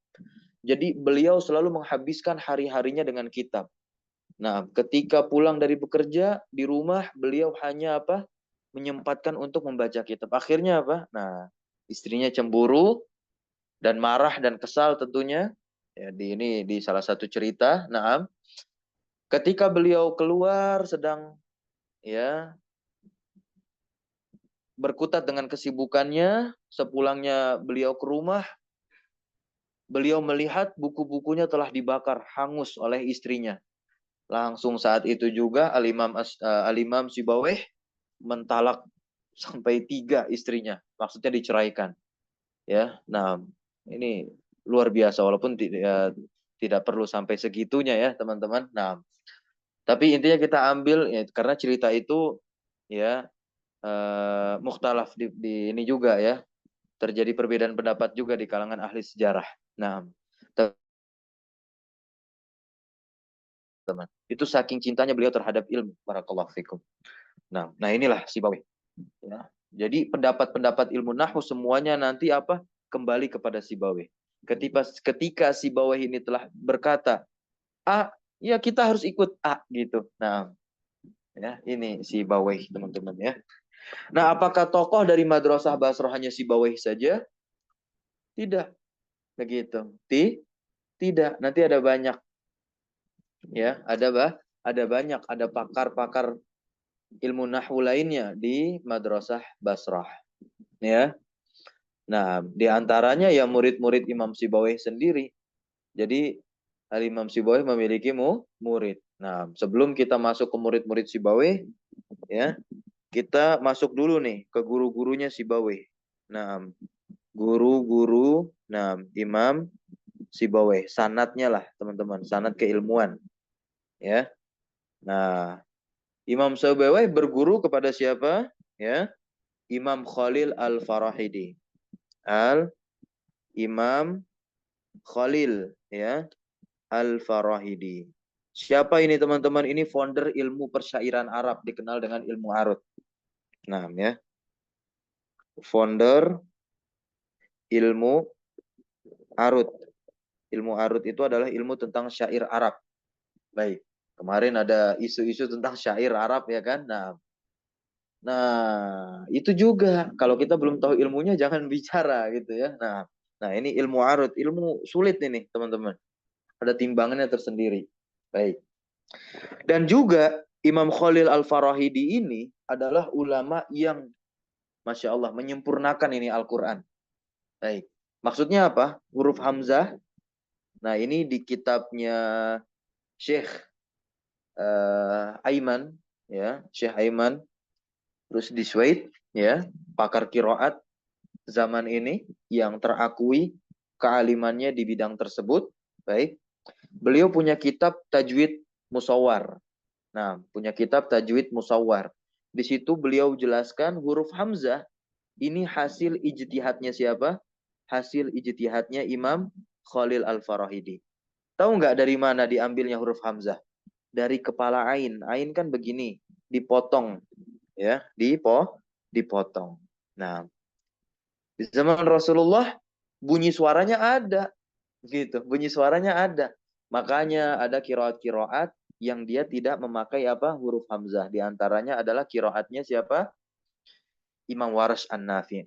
Jadi beliau selalu menghabiskan hari-harinya dengan kitab. Nah, ketika pulang dari bekerja di rumah, beliau hanya apa? Menyempatkan untuk membaca kitab. Akhirnya apa? Nah, istrinya cemburu dan marah dan kesal tentunya. Ya, di salah satu cerita. Nah, ketika beliau keluar sedang, ya, berkutat dengan kesibukannya, sepulangnya beliau ke rumah, beliau melihat buku-bukunya telah dibakar hangus oleh istrinya. Langsung saat itu juga Al-Imam Sibawayh mentalak sampai 3 istrinya. Maksudnya diceraikan. Ya, nah ini luar biasa walaupun tidak perlu sampai segitunya ya, teman-teman. Nah, tapi intinya kita ambil, ya, karena cerita itu, ya, mukhtalaf di ini juga ya. Terjadi perbedaan pendapat juga di kalangan ahli sejarah. Nah, teman, itu saking cintanya beliau terhadap ilmu. Barakallahu fikum. Nah inilah Sibawayh. Ya. Jadi pendapat-pendapat ilmu nahwu semuanya nanti apa? Kembali kepada Sibawayh. Ketika Sibawayh ini telah berkata A, ya kita harus ikut A gitu. Nah, ya, ini Sibawayh, teman-teman ya. Nah, apakah tokoh dari Madrasah Basrah hanya Sibawayh saja? Tidak. Begitu. Tidak. Nanti ada banyak. Ya, ada banyak, ada pakar-pakar ilmu nahwu lainnya di Madrasah Basrah. Ya. Nah, di antaranya ya murid-murid Imam Sibawayh sendiri. Jadi Al-Imam Sibawayh memiliki murid. Nah, sebelum kita masuk ke murid-murid Sibawayh, ya, kita masuk dulu nih ke guru-gurunya Sibawayh. Nah, guru-guru, nah, Imam Sibawayh, sanadnya lah teman-teman, sanad keilmuan, ya. Nah, Imam Sibawayh berguru kepada siapa? Ya, Imam Khalil Al-Farahidi. Imam Khalil, ya, Al-Farahidi. Siapa ini teman-teman? Ini founder ilmu persyairaan Arab, dikenal dengan ilmu arut. Nah, ya. Founder ilmu arut. Ilmu arut itu adalah ilmu tentang syair Arab. Baik. Kemarin ada isu-isu tentang syair Arab ya kan? Nah, itu juga kalau kita belum tahu ilmunya jangan bicara gitu ya. Nah, ini ilmu arut, ilmu sulit ini, teman-teman. Ada timbangannya tersendiri. Baik. Dan juga Imam Khalil Al-Farahidi ini adalah ulama yang Masya Allah menyempurnakan ini Al-Quran. Baik. Maksudnya apa? Huruf Hamzah. Nah, ini di kitabnya Syekh Aiman, ya, Syekh Aiman, terus di Suwaid, ya, pakar kiroat zaman ini yang terakui kealimannya di bidang tersebut. Baik. Beliau punya kitab Tajwid Musawwar. Nah, punya kitab Tajwid Musawwar. Di situ beliau jelaskan huruf Hamzah ini hasil ijtihadnya siapa? Hasil ijtihadnya Imam Khalil Al-Farahidi. Tahu nggak dari mana diambilnya huruf Hamzah? Dari kepala ain. Ain kan begini, dipotong, ya, dipotong. Nah, di zaman Rasulullah bunyi suaranya ada, gitu. Bunyi suaranya ada. Makanya ada kiroat-kiroat yang dia tidak memakai apa huruf Hamzah. Di antaranya adalah kiroatnya siapa? Imam Warash An-Nafi.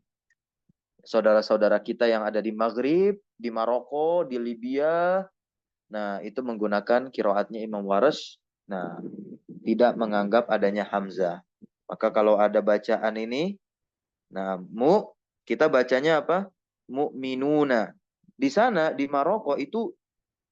Saudara-saudara kita yang ada di Maghrib, di Maroko, di Libya, nah itu menggunakan kiroatnya Imam Warash. Nah, tidak menganggap adanya Hamzah. Maka kalau ada bacaan ini, nah kita bacanya apa? Mu'minuna. Di sana di Maroko itu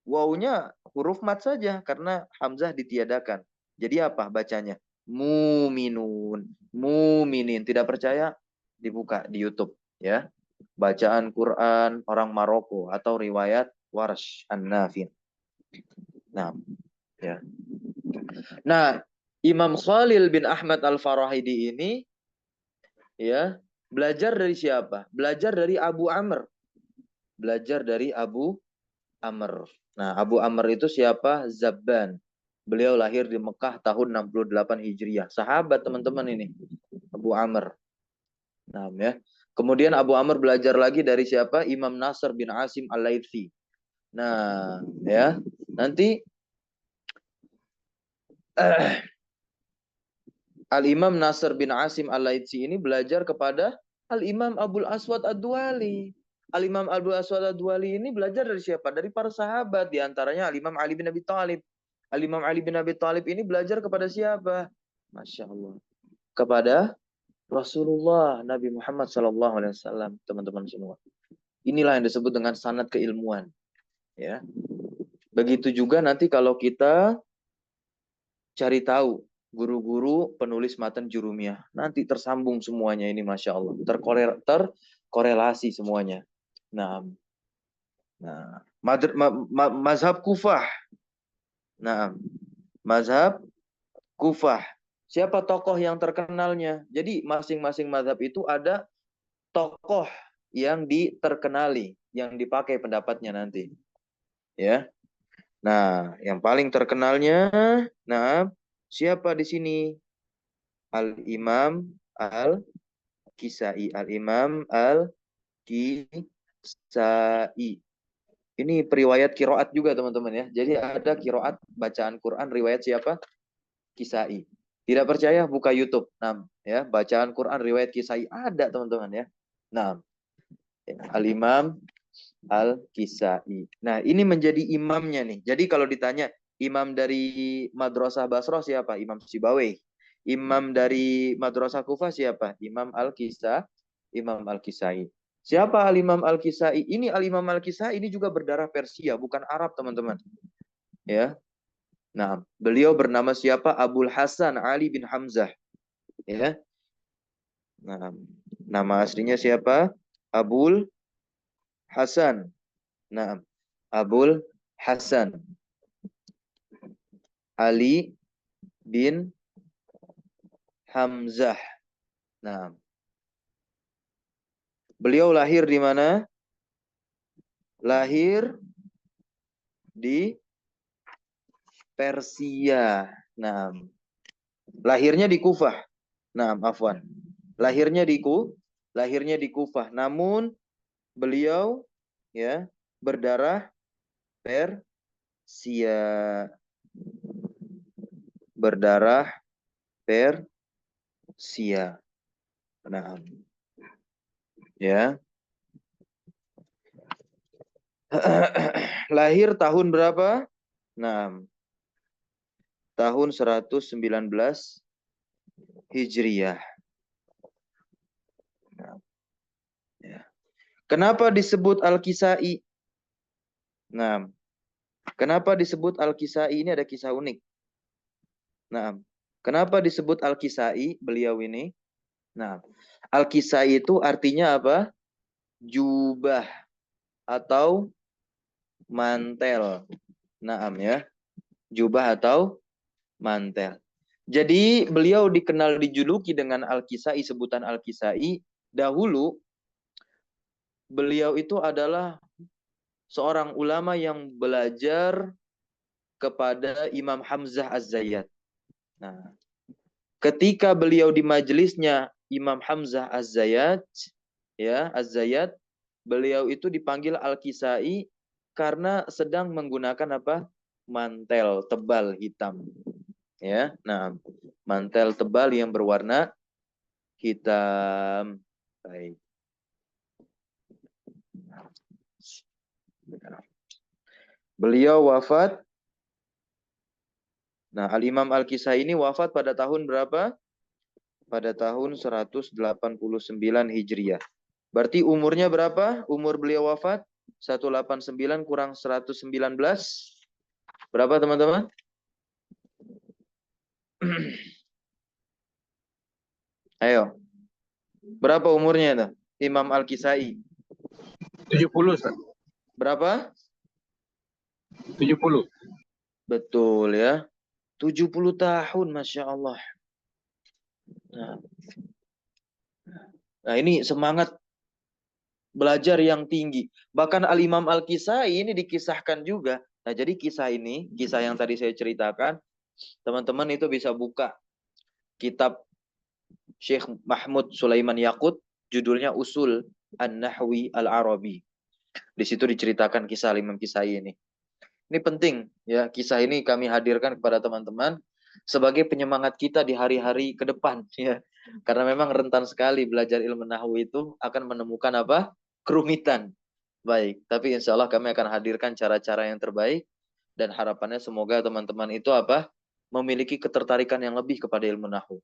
wawunya huruf mat saja karena Hamzah ditiadakan. Jadi apa bacanya? Muminun, muminin. Tidak percaya? Dibuka di YouTube, ya. Bacaan Quran orang Maroko atau riwayat Warsh An-Nafi. Nah, ya. Nah, Imam Khalil bin Ahmad Al-Farahidi ini, ya, belajar dari siapa? Belajar dari Abu Amr. Belajar dari Abu Amr. Nah, Abu Amr itu siapa? Zabban. Beliau lahir di Mekah tahun 68 Hijriah. Sahabat teman-teman ini. Abu Amr. Nah, ya. Kemudian Abu Amr belajar lagi dari siapa? Imam Nasr bin Asim Al-Laitsi. Nah, ya. Nanti Al-Imam Nasr bin Asim Al-Laitsi ini belajar kepada Al-Imam Abul Aswad Ad-Duali. Al-Imam Abul Aswad Ad-Duali ini belajar dari siapa? Dari para sahabat. Di antaranya Al-Imam Ali bin Abi Thalib. Al-Imam Ali bin Abi Thalib ini belajar kepada siapa? Masya Allah. Kepada Rasulullah Nabi Muhammad SAW. Teman-teman semua. Inilah yang disebut dengan sanad keilmuan. Ya. Begitu juga nanti kalau kita cari tahu guru-guru penulis matan Jurumiyah. Nanti tersambung semuanya ini Masya Allah. Terkorelasi semuanya. Nah, mazhab Kufah. Nah, mazhab Kufah. Siapa tokoh yang terkenalnya? Jadi masing-masing mazhab itu ada tokoh yang diterkenali, yang dipakai pendapatnya nanti. Ya. Nah, yang paling terkenalnya, nah, siapa di sini? Al-Imam Al-Kisai. Al-Imam Al-Kisai. Ini periwayat kiroat juga teman-teman ya. Jadi ada kiroat bacaan Quran riwayat siapa? Kisai. Tidak percaya buka YouTube. Nah, ya, bacaan Quran riwayat Kisai ada teman-teman ya. Nah, Al-Imam Al-Kisai. Nah, ini menjadi imamnya nih. Jadi kalau ditanya imam dari Madrasah Basrah siapa? Imam Sibawayh. Imam dari Madrasah Kufah siapa? Imam Al-Kisai. Siapa Al-Imam Al-Kisai? Ini Al-Imam Al-Kisai ini juga berdarah Persia, bukan Arab, teman-teman. Ya. Nah, beliau bernama siapa? Abul Hasan Ali bin Hamzah. Ya. Nah, nama aslinya siapa? Abul Hasan. Nah, Abul Hasan Ali bin Hamzah. Nah, beliau lahir di mana? Lahir di Persia. Nah, lahirnya di Kufah. Nah, afwan. Lahirnya di Kufah. Namun beliau ya berdarah Persia. Berdarah Persia. Nah, ya. Lahir tahun berapa? Nah, tahun 119 Hijriyah. Nah, ya. Kenapa disebut Al-Kisai? Nah, kenapa disebut Al-Kisai? Ini ada kisah unik. Nah, kenapa disebut Al-Kisai beliau ini? Nah, Al-Kisai itu artinya apa? Jubah atau mantel. Naam ya. Jubah atau mantel. Jadi beliau dikenal dijuluki dengan Al-Kisai, sebutan Al-Kisai. Dahulu beliau itu adalah seorang ulama yang belajar kepada Imam Hamzah Az-Zayyat. Nah, ketika beliau di majelisnya Imam Hamzah Az-Zayyat, ya, Az-Zayyat, beliau itu dipanggil Al-Kisai karena sedang menggunakan apa? Mantel tebal hitam. Ya, nah, mantel tebal yang berwarna hitam. Baik. Beliau wafat. Nah, Al-Imam Al-Kisai ini wafat pada tahun berapa? Pada tahun 189 Hijriah. Berarti umurnya berapa? Umur beliau wafat 189 kurang 119. Berapa, teman-teman? Ayo. Berapa umurnya itu? Imam Al-Kisai. 70, Ustaz. Berapa? 70. Betul ya. 70 tahun, Masya Allah. Nah, ini semangat belajar yang tinggi. Bahkan Al-Imam Al-Kisai ini dikisahkan juga. Nah, jadi kisah ini, kisah yang tadi saya ceritakan, teman-teman itu bisa buka kitab Syekh Mahmud Sulaiman Yaqut, judulnya Usul An-Nahwi Al-Arabi. Di situ diceritakan kisah Imam Kisai ini. Ini penting ya, kisah ini kami hadirkan kepada teman-teman sebagai penyemangat kita di hari-hari ke depan ya. Karena memang rentan sekali belajar ilmu nahwu itu akan menemukan apa? Kerumitan. Baik, tapi insya Allah kami akan hadirkan cara-cara yang terbaik dan harapannya semoga teman-teman itu apa? Memiliki ketertarikan yang lebih kepada ilmu nahwu.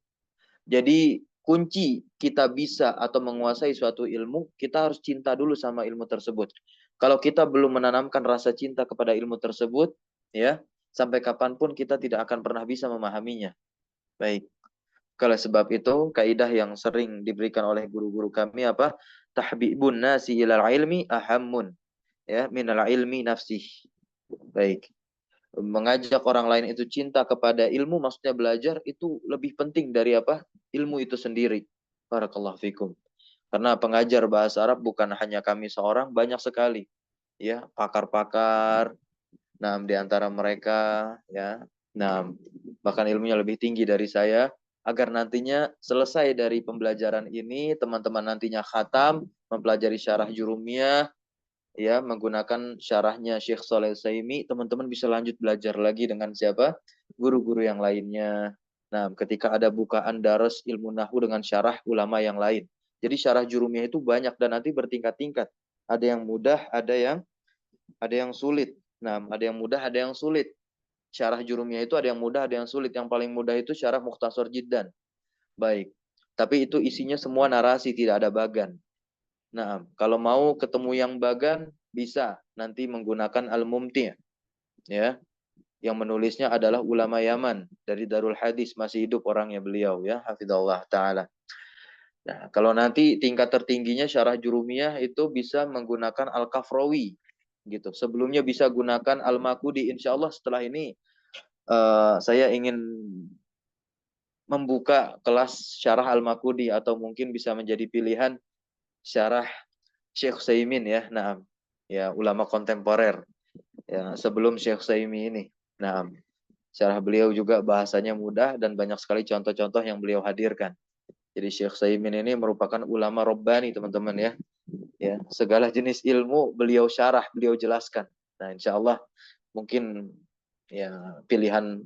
Jadi kunci kita bisa atau menguasai suatu ilmu, kita harus cinta dulu sama ilmu tersebut. Kalau kita belum menanamkan rasa cinta kepada ilmu tersebut, ya, sampai kapanpun kita tidak akan pernah bisa memahaminya. Baik. Kalau sebab itu, kaidah yang sering diberikan oleh guru-guru kami apa? Tahbibun nasi ilal ilmi ahammun, ya, minal ilmi nafsih. Baik. Mengajak orang lain itu cinta kepada ilmu, maksudnya belajar, itu lebih penting dari apa? Ilmu itu sendiri. Barakallahu fikum. Karena pengajar bahasa Arab bukan hanya kami seorang, banyak sekali. Ya, pakar-pakar. Nah, di antara mereka, ya. Nah, bahkan ilmunya lebih tinggi dari saya. Agar nantinya selesai dari pembelajaran ini, teman-teman nantinya khatam, mempelajari syarah jurumiyah, ya, menggunakan syarahnya Syekh Shalih Al-Utsaimin, teman-teman bisa lanjut belajar lagi dengan siapa? Guru-guru yang lainnya. Nah, ketika ada bukaan daras ilmu nahwu dengan syarah ulama yang lain. Jadi syarah jurumiyah itu banyak dan nanti bertingkat-tingkat. Ada yang mudah, ada yang sulit. Nah, ada yang mudah, ada yang sulit. syarah Jurumiyah itu ada yang mudah, ada yang sulit. Yang paling mudah itu syarah Mukhtasar Jiddan. Baik. Tapi itu isinya semua narasi, tidak ada bagan. Nah, kalau mau ketemu yang bagan, bisa nanti menggunakan Al-Mumti', ya. Yang menulisnya adalah ulama Yaman dari Darul Hadis, masih hidup orangnya beliau, ya, hafizallah taala. Nah, kalau nanti tingkat tertingginya syarah Jurumiyah itu bisa menggunakan Al-Kafrawi, gitu. Sebelumnya bisa gunakan Al-Makudi. Insyaallah setelah ini saya ingin membuka kelas syarah Al-Makudi, atau mungkin bisa menjadi pilihan syarah Syekh Utsaimin, ya. Nah, ya, ulama kontemporer, ya, sebelum Syekh Utsaimin ini. Nah, syarah beliau juga bahasanya mudah dan banyak sekali contoh-contoh yang beliau hadirkan. Jadi Syekh Utsaimin ini merupakan ulama Rabbani, teman-teman, ya. Ya, segala jenis ilmu beliau syarah, beliau jelaskan. Nah, insyaallah mungkin ya pilihan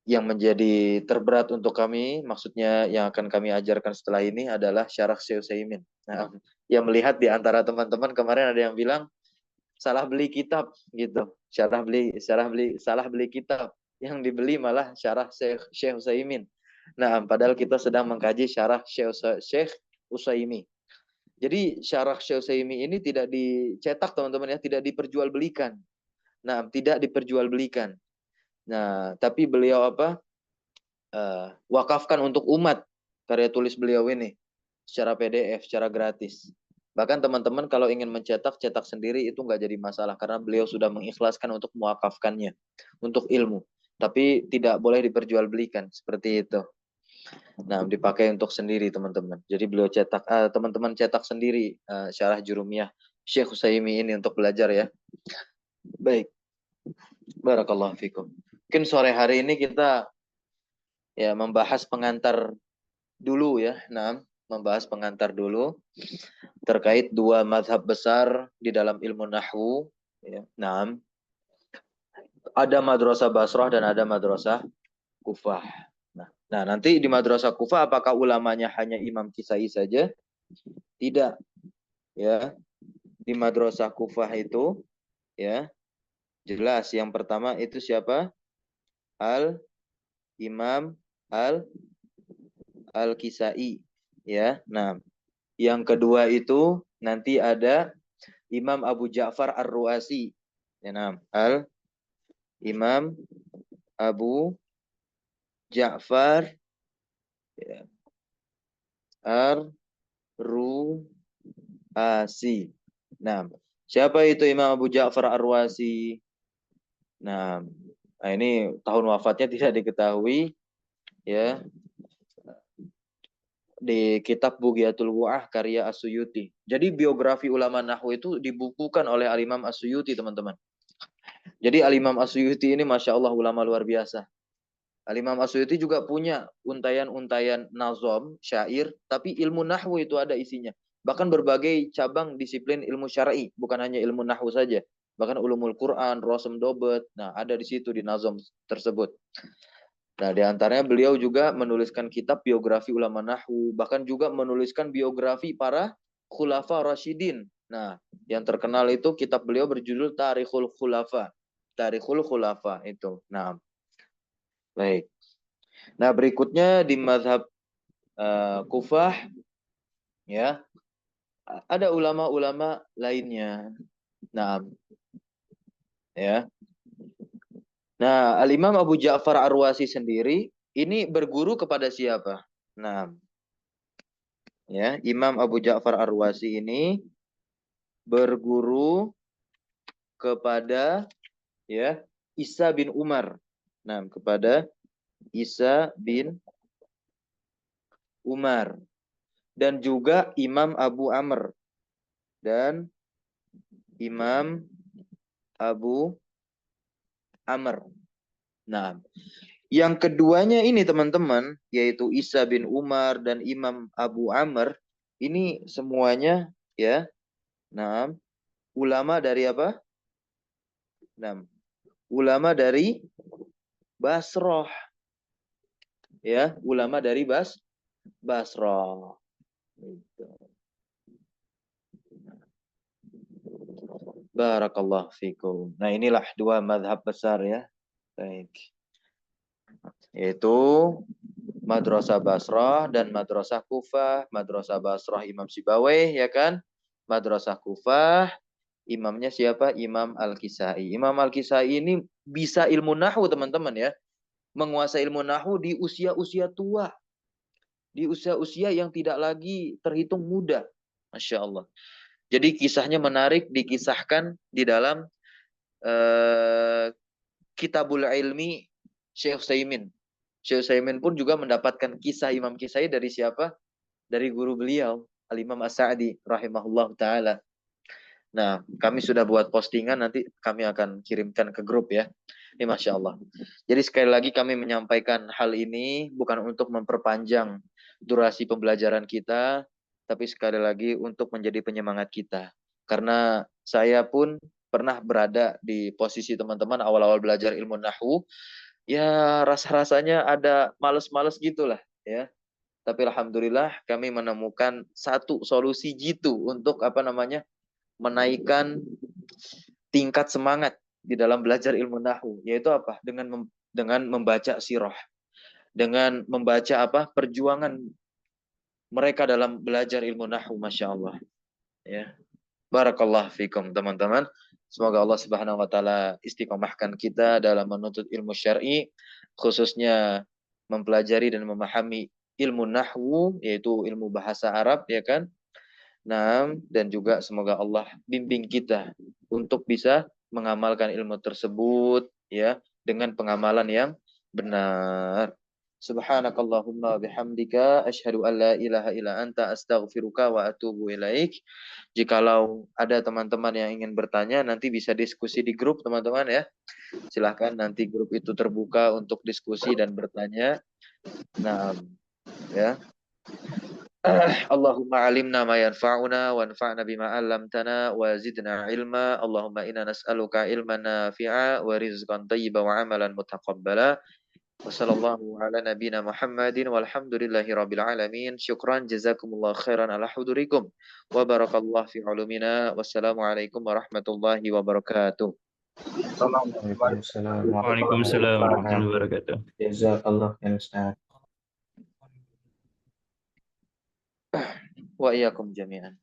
yang menjadi terberat untuk kami, maksudnya yang akan kami ajarkan setelah ini adalah syarah Syekh Utsaimin. Nah, yang melihat di antara teman-teman kemarin ada yang bilang salah beli kitab, gitu. Salah beli kitab. Yang dibeli malah syarah Syekh Utsaimin. Nah, padahal kita sedang mengkaji syarah Syekh Utsaimin. Jadi syarah Syekh Utsaimin ini tidak dicetak, teman-teman, ya, tidak diperjualbelikan. Nah, tidak diperjualbelikan. Nah, tapi beliau wakafkan untuk umat karya tulis beliau ini secara PDF, secara gratis. Bahkan teman-teman kalau ingin mencetak, cetak sendiri itu nggak jadi masalah karena beliau sudah mengikhlaskan untuk mewakafkannya untuk ilmu. Tapi tidak boleh diperjualbelikan seperti itu. Nah, dipakai untuk sendiri, teman-teman. Jadi beliau cetak, teman-teman cetak sendiri syarah Jurumiyah Syekh Utsaimin ini untuk belajar, ya. Baik. Barakallahu fikum. Mungkin sore hari ini kita ya membahas pengantar dulu, ya. Nah, membahas pengantar dulu terkait dua mazhab besar di dalam ilmu nahwu, ya. Nah, ada madrasah Basrah dan ada madrasah Kufah. Nah, nanti di madrasah Kufah apakah ulamanya hanya Imam Kisai saja? Tidak, ya. Di madrasah Kufah itu, ya, jelas yang pertama itu siapa? Imam Al-Kisai, ya. Nah, yang kedua itu nanti ada Imam Abu Ja'far Ar-Ruasi. Ya, nah, Imam Abu Ja'far, ya, Ar-Ruasi. Nah, siapa itu Imam Abu Ja'far Ar-Ruasi? Nah, ini tahun wafatnya tidak diketahui, ya. Di kitab Bughiyatul Wu'ah karya As-Suyuti. Jadi biografi ulama nahwu itu dibukukan oleh Al-Imam As-Suyuti, teman-teman. Jadi Al-Imam As-Suyuti ini Masya Allah ulama luar biasa. Al-Imam As-Suyuti juga punya untayan-untayan nazom, syair, tapi ilmu nahwu itu ada isinya. Bahkan berbagai cabang disiplin ilmu syar'i, bukan hanya ilmu nahwu saja. Bahkan ulumul Quran, rosem dobet, nah ada di situ di nazom tersebut. Nah, di antaranya beliau juga menuliskan kitab biografi ulama nahwu, bahkan juga menuliskan biografi para khulafa rasyidin. Nah, yang terkenal itu kitab beliau berjudul Tarikhul Khulafa. Tarikhul Khulafa itu. Nah, baik. Nah, berikutnya di mazhab Kufah, ya, ada ulama-ulama lainnya. Nah, ya. Nah, Al-Imam Abu Ja'far Ar-Ruasi sendiri ini berguru kepada siapa? Nah, ya, Imam Abu Ja'far Ar-Ruasi ini berguru kepada, ya, Isa bin Umar. Nah, kepada Isa bin Umar dan juga Imam Abu Amr dan Imam Abu Amr. Nah, yang keduanya ini, teman-teman, yaitu Isa bin Umar dan Imam Abu Amr, ini semuanya, ya, nah, ulama dari apa? Nah, ulama dari Basrah, ya, ulama dari Basrah. Gitu. Barakallahu fikum. Nah, inilah dua madhab besar ya. Baik. Yaitu Madrasah Basrah dan Madrasah Kufah. Madrasah Basrah Imam Sibawayh ya kan? Madrasah Kufah imamnya siapa? Imam Al-Kisai. Imam Al-Kisai ini bisa ilmu nahwu teman-teman ya. Menguasai ilmu nahwu di usia-usia tua. Di usia-usia yang tidak lagi terhitung muda. Masya Allah. Jadi kisahnya menarik, dikisahkan di dalam Kitabul Ilmi Syekh Utsaimin. Syekh Utsaimin pun juga mendapatkan kisah Imam Kisai dari siapa? Dari guru beliau, Al-Imam As-Sa'di rahimahullah ta'ala. Nah, kami sudah buat postingan, nanti kami akan kirimkan ke grup ya. Ini Masya Allah. Jadi sekali lagi kami menyampaikan hal ini bukan untuk memperpanjang durasi pembelajaran kita, tapi sekali lagi untuk menjadi penyemangat kita. Karena saya pun pernah berada di posisi teman-teman awal-awal belajar ilmu nahwu, ya rasa-rasanya ada males-males gitulah ya. Tapi alhamdulillah kami menemukan satu solusi jitu untuk menaikkan tingkat semangat di dalam belajar ilmu nahwu, yaitu apa? Dengan membaca sirah, dengan membaca perjuangan mereka dalam belajar ilmu nahwu, Masya Allah. Ya. Barakallah fikum teman-teman. Semoga Allah Subhanahu wa taala istiqomahkan kita dalam menuntut ilmu syar'i, khususnya mempelajari dan memahami ilmu nahwu, yaitu ilmu bahasa Arab ya kan? Nah, dan juga semoga Allah bimbing kita untuk bisa mengamalkan ilmu tersebut ya dengan pengamalan yang benar. Subhanakallahumma bihamdika asyhadu an la ilaha illa anta astaghfiruka wa atubu ilaik. Jikalau ada teman-teman yang ingin bertanya, nanti bisa diskusi di grup teman-teman ya. Silahkan, nanti grup itu terbuka untuk diskusi dan bertanya. Nah, ya. Allahumma alimna ma yanfa'una wanfa'na bima 'allamtana wa zidna ilma. Allahumma inna nas'aluka ilman nafi'a wa rizqan thayyiban wa 'amalan mutaqabbala. Wa sallallahu ala nabiyyina Muhammadin walhamdulillahi rabbil alamin. Syukran jazakumullah khairan ala hudurikum wa barakallahu fi ulumina. Wassalamualaikum warahmatullahi wabarakatuh. Waalaikumsalam Waalaikumsalam warahmatullahi wabarakatuh. Jazakallah ya Ustaz. Wa iyyakum jami'an.